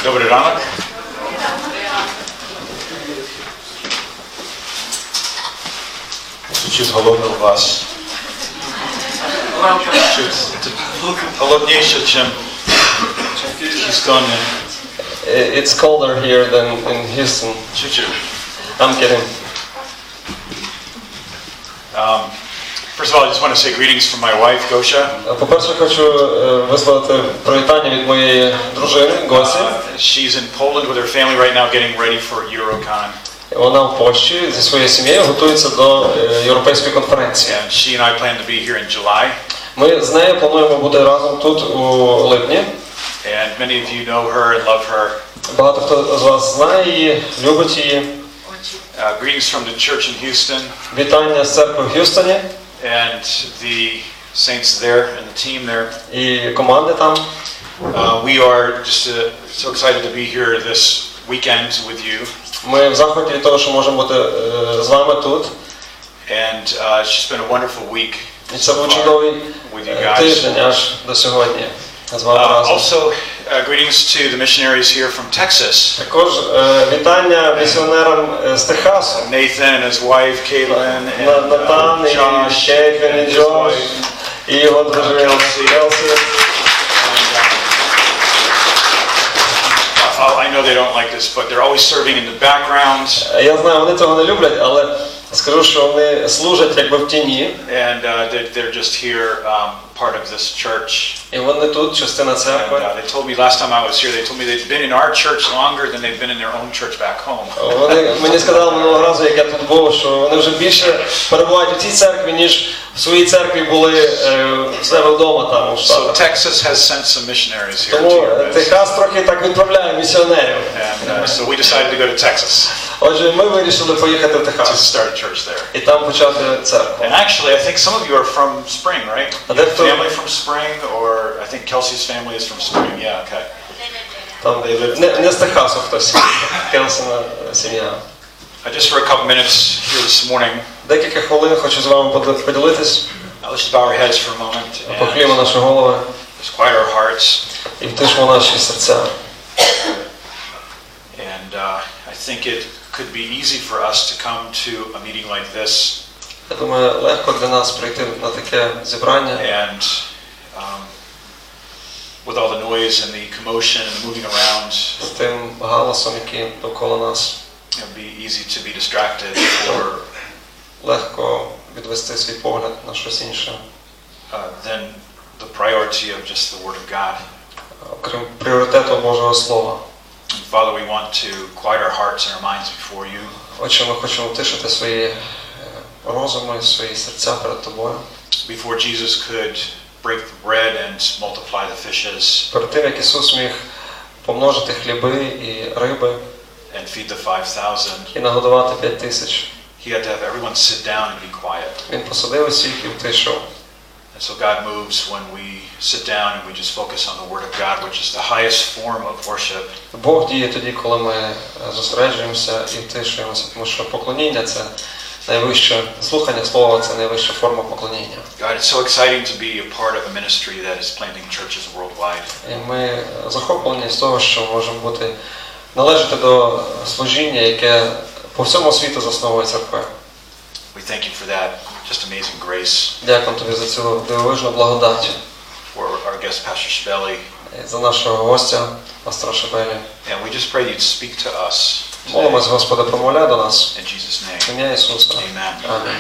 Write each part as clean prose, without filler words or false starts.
Добрий ранок. Чуть голодний у вас. Чуть холодніше, ніж в Хьюстоні. It's colder here than in Houston. Чуть-чуть. I'm kidding. First of all, I just want to say greetings from my wife, Gosha. По-перше, хочу висловити привітання від моєї дружини, Госі. She's in Poland with her family right now getting ready for Eurocon. Вона в Польщі зі своєю сім'єю готується до європейської конференції. And she and I plan to be here in July. Ми з нею плануємо бути разом тут у липні. And many of you know her and love her. Багато хто з вас знає її, любить її. Greetings from the church in Houston. Вітання з церкви в Х'юстоні. And the saints there and the team there. І команди там. We are just so excited to be here this weekend with you. Ми в захваті від того, що можемо бути з вами тут. And it's just been a wonderful week. І це був чудовий тиждень аж до сьогодні. З вами разом. Also, greetings to the missionaries here from Texas. Також вітання місіонерам з Техасу. Nathan and his wife, Caitlin, and Натан, Josh, Кейтлін, and і his Джош, wife, і його дружина Келсі. I know they don't like this, but they're always serving in the background. Я знаю, вони цього не люблять, але скажу, що вони служать якби в тіні. And they're just here, part of this church. І вони тут, частина церкви. And they told me last time I was here, they told me they've been in our church longer than they've been in their own church back home. Вони мені сказали минулого разу, як я тут був, що вони вже більше перебувають у цій церкві, ніж в своїй церкві були в себе вдома там у Штатах. So Texas has sent some missionaries here Тому to Техас трохи так відправляє місіонерів. And so we decided to go to Texas. Отже, ми вирішили поїхати в To Техас start a church there. і там почати церкву. And actually, I think some of you are from Spring, right? And that's Family from Spring, or I think Kelsey's family is from Spring. Yeah, okay. Там не з Техасу хтось. Келсина сім'я. Just for a couple minutes here this morning, Декілька хвилин хочу з вами поділитись. let's just bow our heads for a moment Поклімо and наші голови just quiet our hearts. і втишмо наші серця. And I think it could be easy for us to come to a meeting like this. Я думаю, легко для нас прийти на таке зібрання. And with all the noise and the commotion and the moving around, З тим галасом, який довкола нас. it would be easy to be distracted or Легко відвести свій погляд на щось інше. than the priority of just the Word of God. Окрім пріоритету Божого Слова. And Father, we want to quiet our hearts and our minds before you. Отже, ми хочемо втишити свої розуми, свої серця перед Тобою. Before Jesus could break the bread and multiply the fishes Перед тим, як Ісус міг помножити хліби і риби and feed the 5,000, і нагодувати 5000, he had to have everyone sit down and be quiet. Він посадив усіх і втишив. And so God moves when we sit down and we just focus on the Word of God, which is the highest form of worship. Бог діє тоді, коли ми зосереджуємося і втишуємося, тому що поклоніння – це найвище, слухання Слова – це найвища форма поклоніння. God, it's so exciting to be a part of a ministry that is planting churches worldwide. І ми захоплені з того, що можемо бути, належати до служіння, яке по всьому світу засновує церкви. We thank you for that, just amazing grace. Дякую тобі за цю дивовижну благодать. For our guest, Pastor Shbeli. За нашого гостя, пастора Шебелі. And we just pray you'd speak to us today. Молимось, Господи, промовляй до нас. In Jesus' name. В ім'я Ісуса. Amen. Амінь.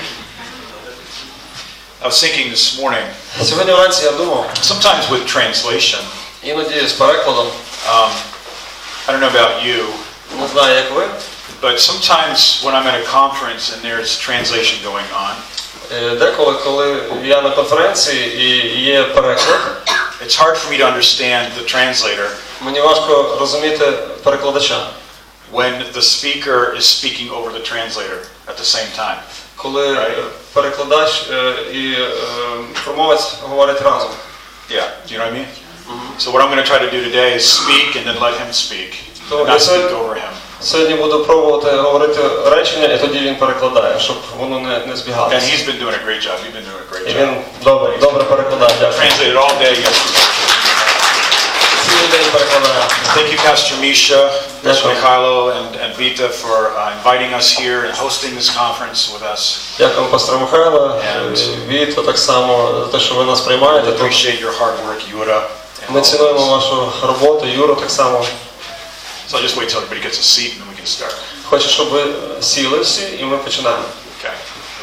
I was thinking this morning, Сьогодні вранці я думав, sometimes with translation, іноді з перекладом, I don't know about you, не знаю, як ви, but sometimes when I'm at a conference and there's translation going on, деколи, коли я на конференції і є переклад, it's hard for me to understand the translator мені важко розуміти перекладача. when the speaker is speaking over the translator at the same time. Коли перекладач і промовець говорять разом. Yeah, do you know what I mean? So what I'm going to try to do today is speak and then let him speak, So not speak over him. Сьогодні буду пробувати говорити речення, і тоді він перекладає, щоб воно не And збігалося. he's been doing a great job. You've been doing a great І job. він добре перекладає. Дякую. Translated all day yesterday. Цілий день перекладає. Thank you Pastor Misha, Pastor Mikhailo, and Vita for inviting us here and hosting this conference with us. Дякую, пастор Михайло, Віто, так само, за те, що ви нас приймаєте. We appreciate your hard work, Yura. Ми цінуємо вашу роботу, Юру так само. So I'll just wait till everybody gets a seat and then we can start. Хочу, щоб ви сіли всі і ми починаємо. Okay,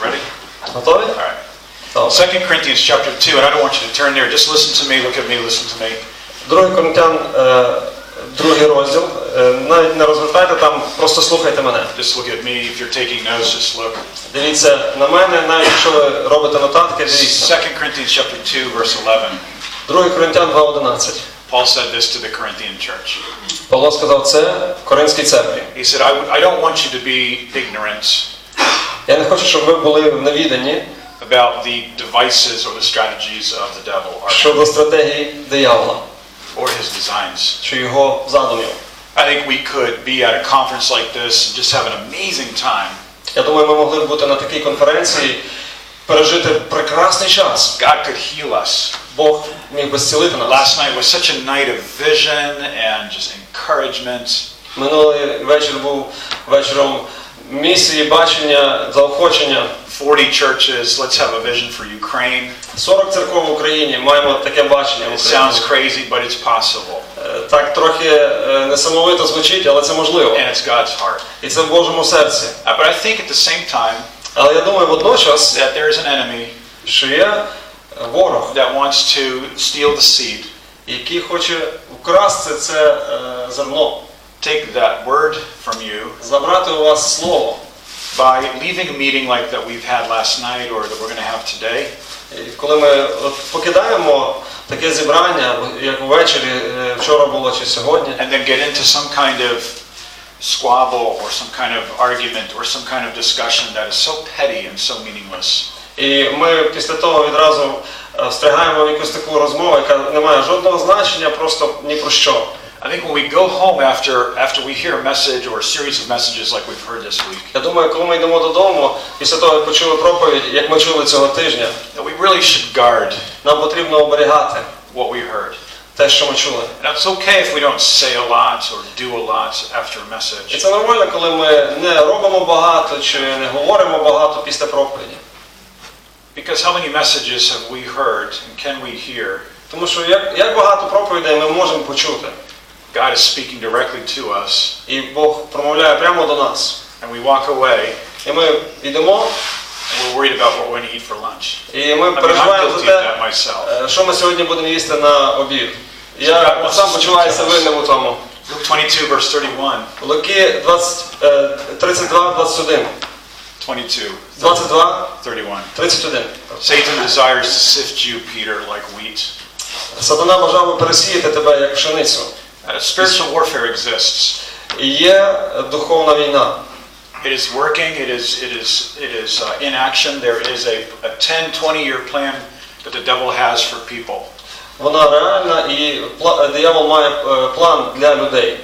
ready? Готові? All right. 2 Corinthians chapter 2, and I don't want you to turn there. Just listen to me, look at me, listen to me. 2 Коринтян, другий розділ. Навіть не розвертайте там, просто слухайте мене. Just look at me. If you're taking notes, just look. Дивіться на мене, навіть якщо ви робите нотатки, дивіться. 2 Corinthians chapter 2, verse 11. 2 Коринтян 2:11. Paul said this to the Corinthian church. Павло сказав це Коринській церкві. He said, I don't want you to be ignorant. Я не хочу, щоб ви були в невіданні about the devices or the strategies of the devil щодо стратегії диявола or his designs. чи його задумів. I think we could be at a conference like this and just have an amazing time. Я думаю, ми могли б бути на такій конференції, пережити прекрасний час. God could heal us. Бог міг би зцілити нас. Last night was such a night of vision and just encouragement. Минулий вечір був вечором місії, бачення, заохочення. 40 churches, let's have a vision for Ukraine. 40 церков в Україні, маємо таке бачення. It sounds crazy, but it's possible. Так трохи несамовито звучить, але це можливо. And it's God's heart. І це в Божому серці. But I think at the same time, але я думаю водночас, that there is an enemy, що є ворог, that wants to steal the seed, який хоче вкрасти це зерно. Take that word from you, забрати у вас слово. By leaving a meeting like that we've had last night or that we're going to have today. Коли ми покидаємо таке зібрання, як ввечері, вчора було чи сьогодні, and then get into some kind of squabble or some kind of argument or some kind of discussion that is so petty and so meaningless. І ми після того відразу встрягаємо в якусь таку розмову, яка не має жодного значення, просто ні про що. I think when we go home after we hear a message or a series of messages like we've heard this week. Я думаю, коли ми йдемо додому, після того, як почули проповідь, як ми чули цього тижня, that we really should guard. Нам потрібно оберігати what we heard. Те, що ми чули. And it's okay if we don't say a lot or do a lot after a message. І це нормально, коли ми не робимо багато чи не говоримо багато після проповіді. Because how many messages have we heard and can we hear? Тому що як багато проповідей ми можемо почути. God is speaking directly to us. І Бог промовляє прямо до нас. And we walk away. І ми йдемо. And we're worried about what we're going to eat for lunch. І ми переживаємо за те, що ми сьогодні будемо їсти на обід. Я сам почуваюся винним у тому. Luke 22 verse 31. Луки 32:21. 22. 31. Satan desires to sift you, Peter, like wheat. Сатана бажав би пересіяти тебе як пшеницю. Spiritual warfare exists. І є духовна війна. It is working, it is in action. There is a 10-20 year plan that the devil has for people. Вона реальна і диявол має план для людей.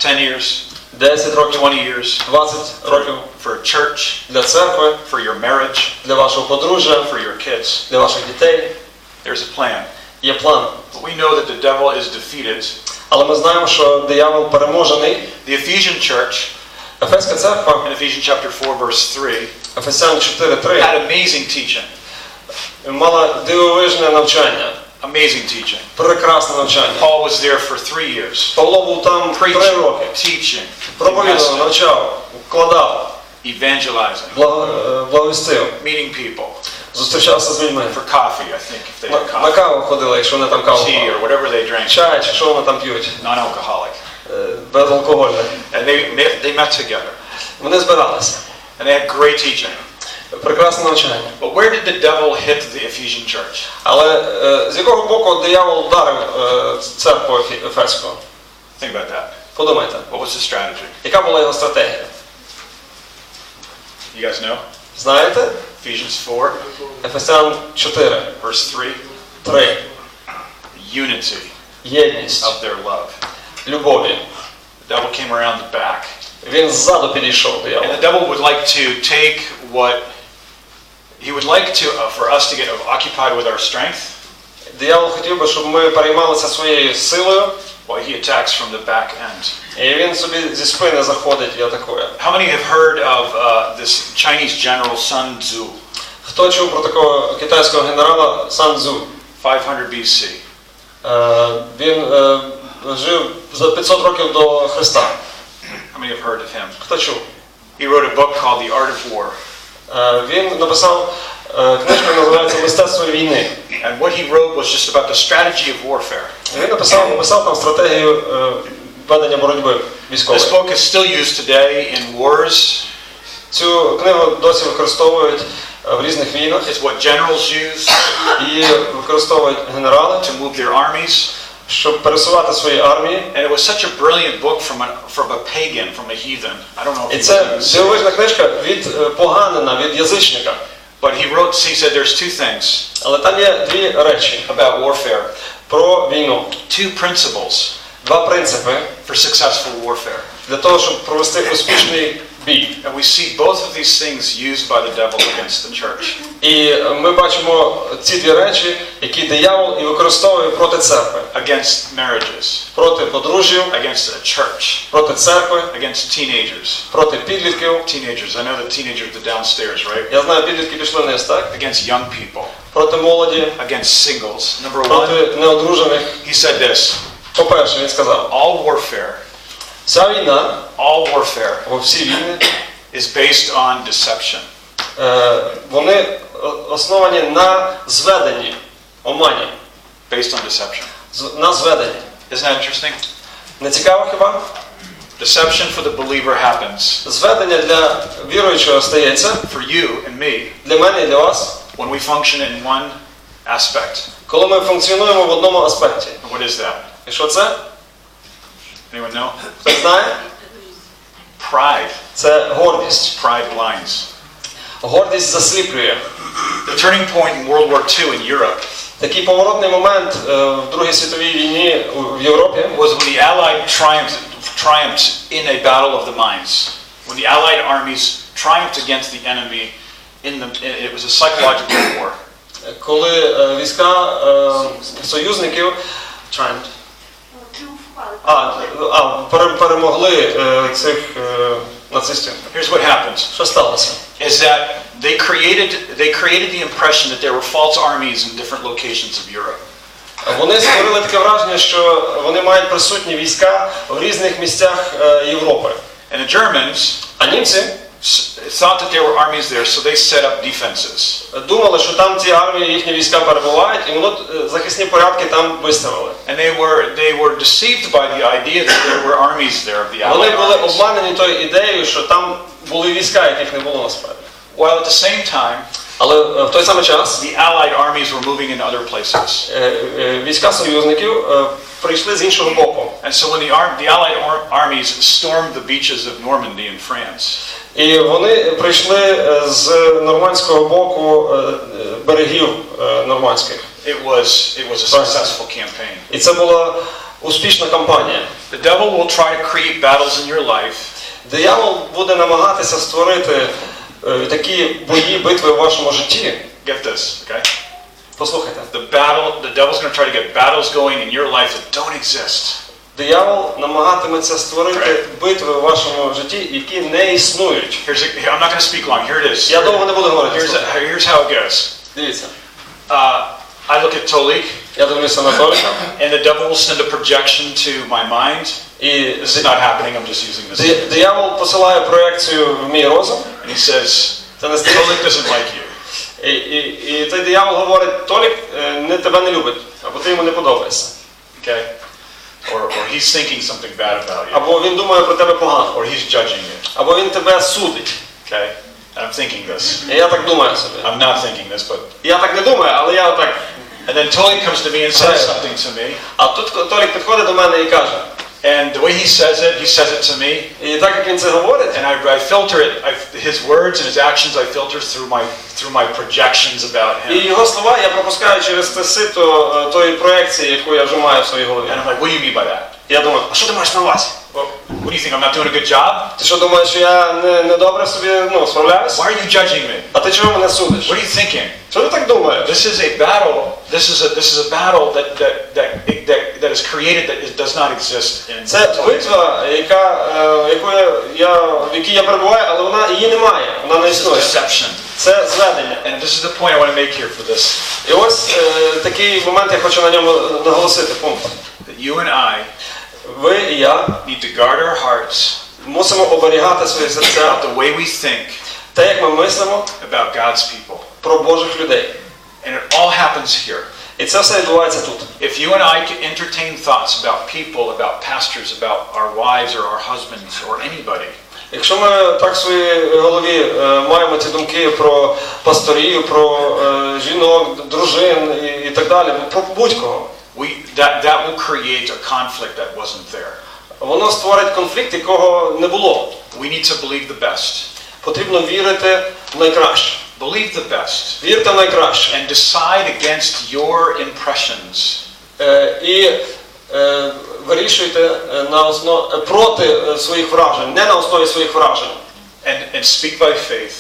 10 years, 10 років, 20 years, 20 років for a church, для церкви, for your marriage, для вашого подружжя, for your kids. Для ваших дітей. There's a plan. Є план. But we know that the devil is defeated. Але ми знаємо, що диявол переможений. The Ephesian church, Ефеська церква, in Ephesians chapter 4 verse 3, Ефесян 4:3, had amazing teaching. Мала дивовижне навчання. Amazing teaching. Прекрасне навчання. Paul was there for 3 years. Павло був там 3 роки. Teaching, проповідував, навчав, вкладав, evangelizing, благовістив, meeting people, зустрічався з людьми. for coffee, I think, if they had На coffee, каву ходили, якщо вони там каву tea пили. or whatever they drank, Чай, чи що вони там п'ють. non-alcoholic. Безалкогольне. And they met together. Вони збиралися. And they had great teaching. Прекрасне навчання. But where did the devil hit the Ephesian church? Але з якого боку диявол вдарив церкву Ефеську? Think about that. Подумайте. What was the strategy? Яка була його стратегія? You guys know? Знаєте? Ephesians 4, Ефесян 4. verse 3. 3. Unity Єдність. of their love. Любові. The devil came around the back. Він ззаду підійшов диявол. And the devil would like to take what he would like to for us to get occupied with our strength. Диявол хотів би, щоб ми переймалися своєю силою. Well, he attacks from the back end. І він собі зі спини заходить і атакує. How many have heard of this Chinese general Sun Tzu? Хто чув про такого китайського генерала Сан Цзу? 500 BC. Він жив за 500 років до Христа. How many have heard of him? Хто чув? He wrote a book called The Art of War. Він написав книжку, яка називається «Мистецтво війни». And what he wrote was just about the strategy of warfare. Він написав там стратегію ведення боротьби військової. This book is still used today in wars. Цю книгу досі використовують в різних війнах. It's what generals use. Її використовують генерали, to move their armies. щоб пересувати свої армії. And it was such a brilliant book from a pagan, from a heathen. I don't know if І це дивовижна книжка від поганина, від язичника. But he said there's two things. Але там є дві речі about warfare. Про війну. Two principles. Два принципи for successful warfare. Для того, щоб провести успішний бій. And we see both of these things used by the devil against the church. І ми бачимо ці дві речі, які диявол і використовує проти церкви. Against marriages. Проти подружжів. Against a church. Проти церкви. Against teenagers. Проти підлітків. Teenagers. I know the teenagers are downstairs, right? Я знаю, підлітки пішли вниз, так? Against young people. Проти молоді. Against singles. Number one. Проти неодружених. He said this. По-перше, він сказав. All warfare. Вся війна. All warfare. Або всі війни. Is based on deception. Вони основані на зведенні, омані. Based on deception. На зведенні. Isn't that interesting? Не цікаво хіба? Deception for the believer happens. Зведення для віруючого стається. For you and me. Для мене і для вас. When we function in one aspect. Коли ми функціонуємо в одному аспекті. What is that? І що це? Anyone know? Хтось знає? Pride. Це гордість. Pride blinds. Гордість засліплює. The turning point in World War II in Europe. Такий поворотний момент в Другій світовій війні в Європі was when the Allied triumphed in a battle of the minds. When the Allied armies triumphed against the enemy it was a psychological war. Коли війська союзників перемогли цих нацистів. Here's what happened. Що сталося? Is that they created the impression that there were false armies in different locations of Europe. Вони створили таке враження, що вони мають присутні війська в різних місцях Європи. And the Germans німці thought that there were armies there, so they set up defenses. Думали, що там ці армії, їхні війська перебувають, і воно захисні порядки там виставили. And they were deceived by the idea that there were armies there of the Allied Вони були armies. обманені тою ідеєю, що там були війська, яких не було насправді. While at the same time, але в той самий час the Allied armies were moving in other places. Війська союзників прийшли з іншого боку. And so when the Allied armies stormed the beaches of Normandy in France. І вони прийшли з нормандського боку берегів нормандських. It was a successful campaign. І це була успішна кампанія. The devil will try to create battles in your life. Диявол буде намагатися створити такі бої, битви в вашому житті. Get this, okay? Послухайте. The devil's going to try to get battles going in your life that don't exist. Диявол намагатиметься створити битви в вашому житті, які не існують. I'm not going to speak long. Here it is. Я довго не буду говорити. Here's how it goes. Дивіться. I look at Tolik. Я дивлюся на Толіка. And the devil will send a projection to my mind. This is not happening. I'm just using this. Диявол посилає проекцію в мій розум. And he says, Tolik doesn't like you. І той диявол говорить, Толік тебе не любить, або ти йому не подобаєшся. Okay? Or he's thinking something bad about you. Або він думає про тебе погано. Or he's judging you. Або він тебе судить. Okay? And I'm thinking this. І я так думаю собі. I'm not thinking this, but... Я так не думаю, але я так... And then Tolik comes to me and says something to me. А тут Толік підходить до мене і каже. And the way he says it to me. І так як він це говорить. And I filter it, his words and his actions I filter through my projections about him. І його слова я пропускаю через це сито тої проекції, яку я вже маю в своїй голові. And I'm like, what do you mean by that? Я думаю, а що ти маєш на увазі? Well, what do you think? I'm not doing a good job? Ти що думаєш, що я не добре собі, справляюсь? Why are you judging me? А ти чого мене судиш? What are you thinking? Що ти так думаєш? This is a battle This is a battle that is created that does not exist in. Це битва, в якій я перебуваю, але її немає, вона не існує. Deception. Це зведення. And this is the point I want to make here for this. І ось такий момент я хочу на ньому наголосити, пункт. That you and I Ви і я need to guard our hearts мусимо оберігати свої серця, about the way we think те, як ми мислимо about God's people. про Божих людей. And it all happens here. І це все відбувається тут. If you and I can entertain thoughts about people, about pastors, about our wives or our husbands or anybody, Якщо ми так в своїй голові маємо ці думки про пасторів, про жінок, дружин і так далі, про будь-кого, that will create a conflict that wasn't there. Воно створить конфлікт, якого не було. We need to believe the best. Потрібно вірити в найкраще. Believe the best. Вірте в найкраще. And decide against your impressions. І вирішуйте проти своїх вражень, не на основі своїх вражень. And speak by faith.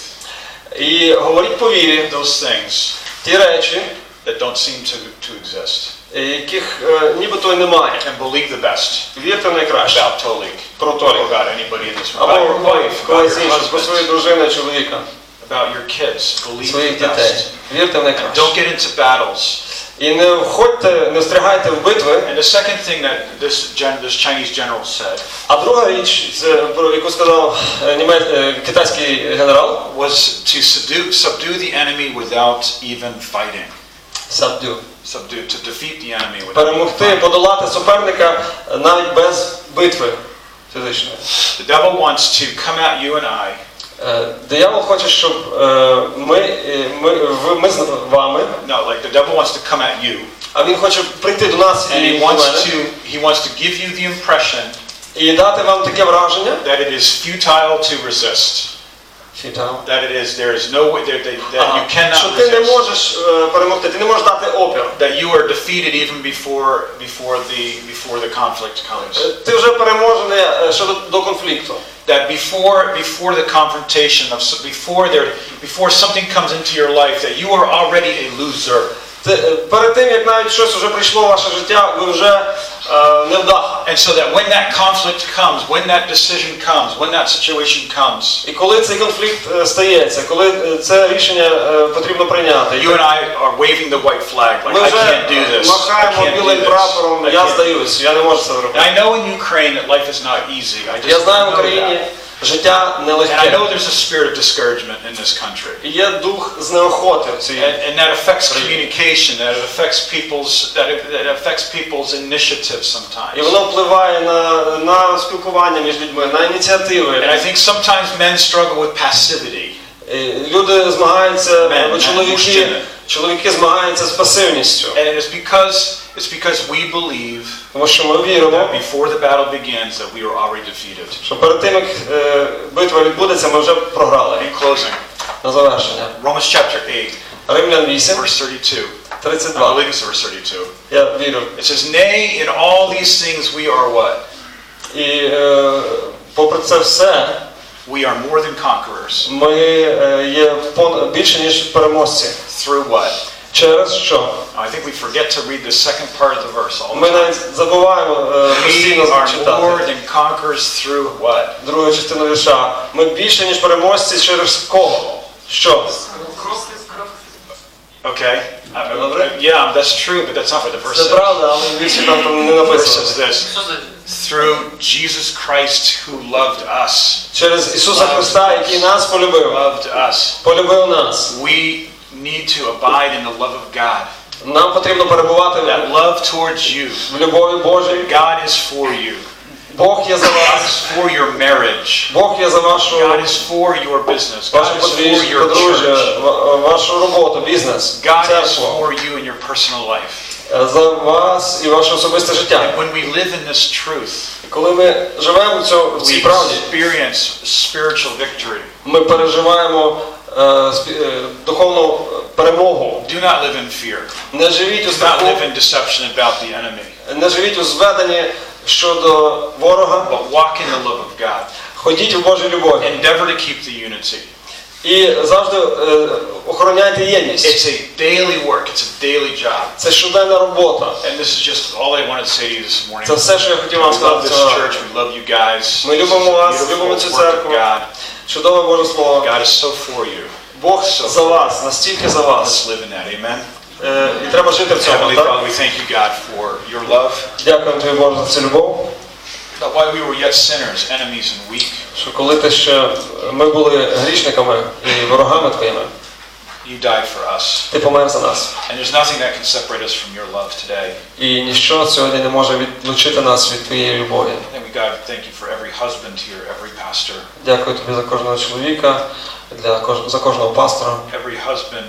І говоріть по вірі Those things ті речі, that don't seem to exist. Яких нібито й немає. And believe the best. Вірте в найкраще. About Tolik. Про Толік. About anybody in this room. Або About your wife. About your husband. про свою дружину, чоловіка. About your kids. Believe Своїх the дітей. best. Вірте в найкраще. Don't get into battles. І не входьте, не встрягайте в битви. And the second thing that this Chinese general said. А друга річ, про яку сказав китайський генерал, was to subdue the enemy without even fighting. Subdue, to defeat the enemy without перемогти, подолати суперника навіть без битви фізичної. The devil wants to come at you and I. Диявол хоче, щоб ми з вами. No, like the devil wants to come at you. А він хоче прийти до нас and he wants to give you the impression і дати вам таке враження, that it is futile to resist. That it is, there is no way that you cannot resist. Що ти не можеш перемогти, ти не можеш дати опір. That you are defeated even before the conflict comes. Ти вже переможений щодо до конфлікту. That before the confrontation before something comes into your life, that you are already a loser. Перед тим, як навіть щось вже прийшло в ваше життя, ви вже невдаха. And so that when that conflict comes, when that decision comes, when that situation comes, і коли цей конфлікт стається, коли це рішення потрібно прийняти, you and I are waving the white flag, like I can't do this. Ми махаємо білим прапором, я здаюсь, я не можу це робити. I know in Ukraine that life is not easy. Я знаю в Україні життя нелегке. And I know there's a spirit of discouragement in this country. Є дух знеохоти в цій. And that affects communication, that affects people's initiative sometimes. І воно впливає на спілкування між людьми, на ініціативи. And I think sometimes men struggle with passivity. Люди змагаються, чоловіки змагаються з пасивністю. And it's because we believe тому що ми віримо, that before the battle begins that we are already defeated. Що перед тим, як битва відбудеться, ми вже програли. In closing, на завершення. Romans chapter 8, Римлян 8, verse 32. 32. I believe it's verse 32. Я вірю. It says, "Nay, in all these things we are what?" І попри це все, we are more than conquerors. Ми є більше ніж переможці. Through what? Через що? I think we forget to read the second part of the verse all the time. Ми навіть забуваємо постійно читати. We are more than conquerors through what? Друга частина вірша. Ми більше ніж переможці через кого? Що? Okay. Yeah, that's true, but that's not what the verse says. Це правда, але більше там не написано. The verse says this. Through Jesus Christ who loved us. Через Ісуса Христа, який нас полюбив. Loved us. Полюбив нас. We need to abide in the love of God. Нам потрібно перебувати that love towards you. В любові Божій. God is for you. Бог є за вас. God is for your marriage. Бог є за вашу. God is for your business. God is for your church. Вашу роботу, бізнес. God is for you in your personal life. За вас і ваше особисте життя. And when we live in this truth, коли ми живемо в цій правді, experience spiritual victory. Ми переживаємо духовну перемогу. Do not live in fear. Не живіть у страху. Do not live in deception about the enemy. Не живіть у зведенні щодо ворога. But walk in the love of God. Ходіть у Божій любові. Endeavor to keep the unity. І завжди охороняйте єдність. It's a daily work. It's a daily job. Це щоденна робота. And this is just all I wanted to say to you this morning. Це все, що я хотів вам We love сказати this цього. church. We love you guys. Ми любимо вас, любимо цю церкву. Чудове Боже Слово. God is so for you. Бог за вас, настільки за вас. Let's live in that. Amen. І треба жити в цьому, Heavenly так? Father, we thank you, God, for your love. Дякуємо тобі, Боже, за цю любов. That while we were yet sinners, enemies, and weak, Що коли ми були грішниками і ворогами твоїми, you died for us. ти помер за нас. And there's nothing that can separate us from your love today. І ніщо сьогодні не може відлучити нас від твоєї любові. And we, God, thank you for every husband here, every pastor. Дякую тобі за кожного чоловіка, за кожного пастора, Every husband,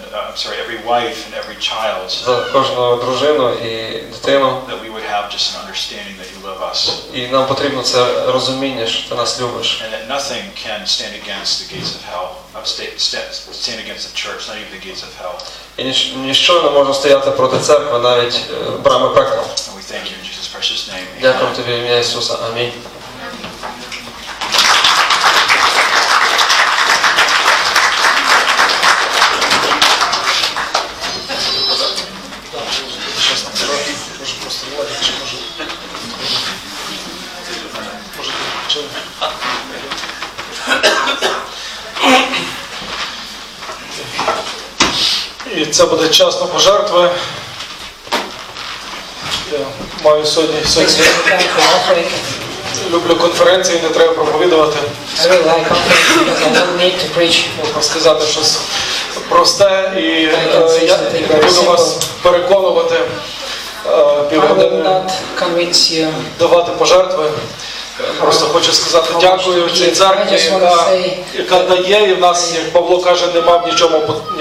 every wife and every child. за кожну дружину і дитину. That we would have just an understanding that you love us. І нам потрібно це розуміння, що ти нас любиш. And that nothing can stand against the gates of hell. Stand against the church, not even the gates of hell. І ніщо не може стояти проти церкви, навіть брами пекла. And we thank you in Jesus' precious name. Дякую тобі в ім'я Ісуса. Амінь. І це буде час на пожертви. Я маю сьогодні люблю конференції, не треба проповідувати. Можна сказати щось просте, і я не буду вас переконувати півгодини давати пожертви. Просто хочу сказати дякую цій церкві, яка дає, і в нас, як Павло каже, нема ні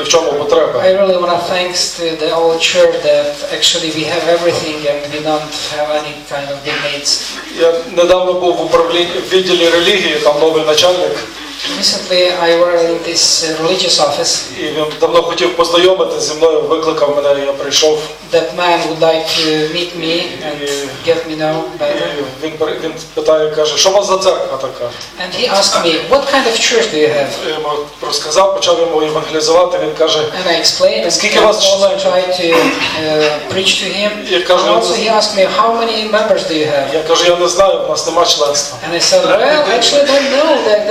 в чому потреби. I really want to thank to the whole church that actually we have everything and we don't have any kind of big needs. Я недавно був в відділі релігії, там новий начальник. Recently I were in this religious office. І він давно хотів познайомитися зі мною, викликав мене, я прийшов. That man would like to meet me and get me know better. Він питає, каже, що у вас за церква така? And he asked me, what kind of church do you have? Я йому розказав, почав йому евангелізувати, він каже, And I explained and скільки вас also членів? tried to preach to him. Я And кажу, also he asked me, how many members do you have? я кажу, я не знаю, у нас нема членства. And I said, well, actually I don't know that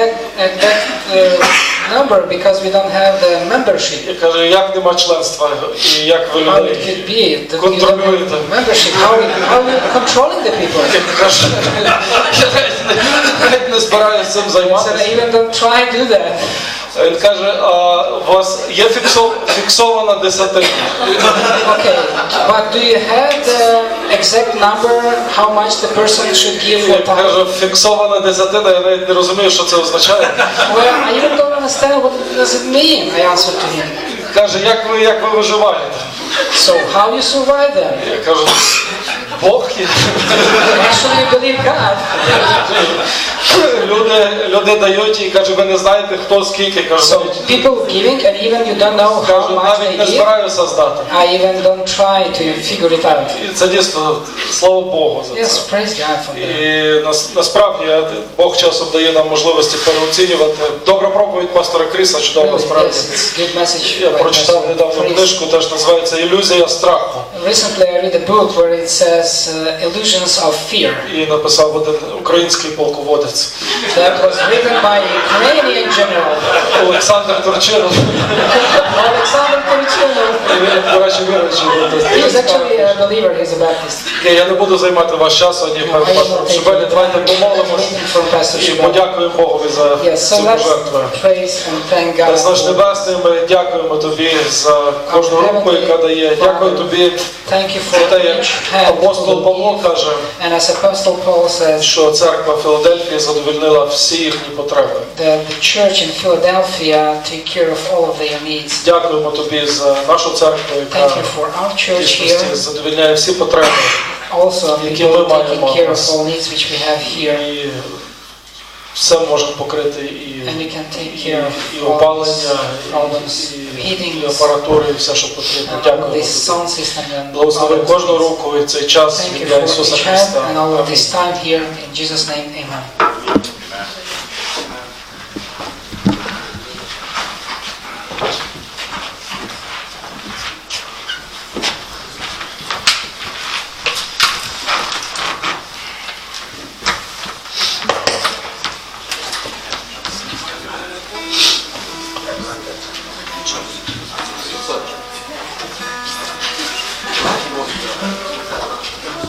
number because we don't have the membership. Я кажу, як нема членства, і як ви How it людей could be that you don't контролюєте? have membership? How you controlling the people? Я кажу, я навіть не збираюся цим I said, займатися. I even don't try to do that. Він каже, а у вас є фіксована десятина? Okay, but do you have the exact number how much the person should give for Я time? кажу, фіксована десятина, я навіть не розумію, що це означає. Well, I even don't understand what does it mean, I answered to him. Каже, як ви виживаєте? So how you survive then? Я кажу, Бог є. Actually, you believe God. Люди дають і кажуть, ви не знаєте, хто скільки. Кажу, So people giving and even you don't know how much навіть they не give. збираюся здати. I even don't try to figure it out. І це дійсно, слава Богу за Yes, це. praise God for that. І насправді Бог часом дає нам можливості переоцінювати. Добра проповідь пастора Кріса, чудова Really, справді. yes, it's a good message. Я by прочитав Pastor недавно Chris. книжку, теж називається «Ілюзія страху». Recently I read a book where it says Illusions of Fear. І написав один український полководець. That was written by Ukrainian general Олександр Турчинов. Alexander Kurchinov. І він, до речі, віруючий. He's actually a believer, he's a Baptist. Я не буду займати ваш час, сьогодні I пастор will take Шибелі, давайте помолимось waiting for Pastor і Shibeli. подякуємо Богові за Yes, so цю let's пожертву. praise and thank God. Наш Небесний, ми дякуємо Тобі за кожну руку, яка дає. Дякую Тобі Thank you за for те, як each hand. апостол Павло каже, And as Apostle Paul says, що церква Філадельфії задовольнила всі їхні потреби. the church in Philadelphia take care of all of their needs. Дякуємо Тобі за нашу церкву, Thank яка you for our в church дійсності here. задовольняє всі потреби. Also, Які people ми taking маємо. care of all needs which we have here. І все можемо покрити And we can take care і of all опалення, these problems, і heatings, апаратури, і все, що потрібно. and all Дякуємо this Тобі. sound system and Благослови all кожну these. руку і цей час Thank в you ім'я for Ісуса each hand Христа. and all of Амінь. this time here. In Jesus' name, amen. Sure.